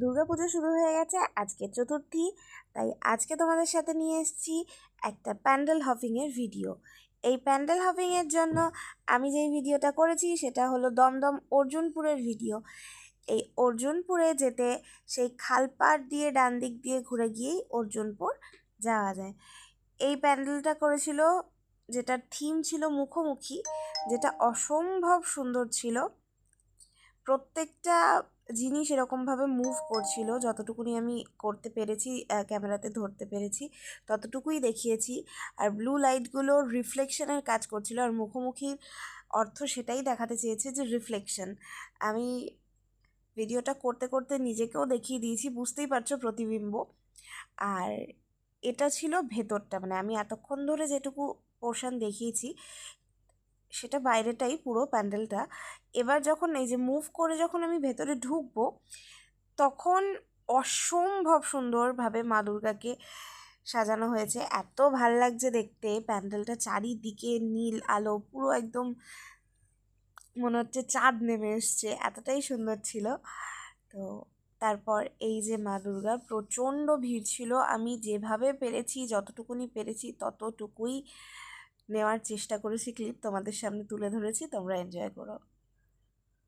দুর্গাপুজো শুরু হয়ে গেছে, আজকে চতুর্থী। তাই আজকে তোমাদের সাথে নিয়ে এসেছি একটা প্যান্ডেল হপিংয়ের ভিডিও। এই প্যান্ডেল হপিংয়ের জন্য আমি যেই ভিডিওটা করেছি সেটা হলো দমদম অর্জুনপুরের ভিডিও। এই অর্জুনপুরে যেতে সেই খালপাড় দিয়ে ডান দিক দিয়ে ঘুরে গিয়েই অর্জুনপুর যাওয়া যায়। এই প্যান্ডেলটা করেছিল, যেটার থিম ছিল মুখোমুখি, যেটা অসম্ভব সুন্দর ছিল। প্রত্যেকটা জিনিস এরকমভাবে মুভ করছিল, যতটুকুনি আমি করতে পেরেছি, ক্যামেরাতে ধরতে পেরেছি ততটুকুই দেখিয়েছি। আর ব্লু লাইটগুলো রিফ্লেকশনের কাজ করছিল, আর মুখোমুখির অর্থ সেটাই দেখাতে চেয়েছে যে রিফ্লেকশন। আমি ভিডিওটা করতে করতে নিজেকেও দেখিয়ে দিয়েছি, বুঝতেই পারছো প্রতিবিম্ব। আর এটা ছিল ভেতরটা, মানে আমি এতক্ষণ ধরে যেটুকু পোর্শন দেখিয়েছি সেটা বাইরেটাই পুরো প্যান্ডেলটা। এবার যখন এই যে মুভ করে যখন আমি ভেতরে ঢুকবো, তখন অসম্ভব সুন্দরভাবে মা দুর্গাকে সাজানো হয়েছে। এত ভাল লাগছে দেখতে প্যান্ডেলটা, চারিদিকে নীল আলো, পুরো একদম মনে হচ্ছে চাঁদ নেমে এসছে, এতটাই সুন্দর ছিল। তো তারপর এই যে মা দুর্গা, প্রচণ্ড ভিড় ছিল। আমি যেভাবে পেরেছি, যতটুকুনি পেরেছি ততটুকুই নেওয়ার চেষ্টা করেছি, ক্লিপ তোমাদের সামনে তুলে ধরেছি, তোমরা এনজয় করো।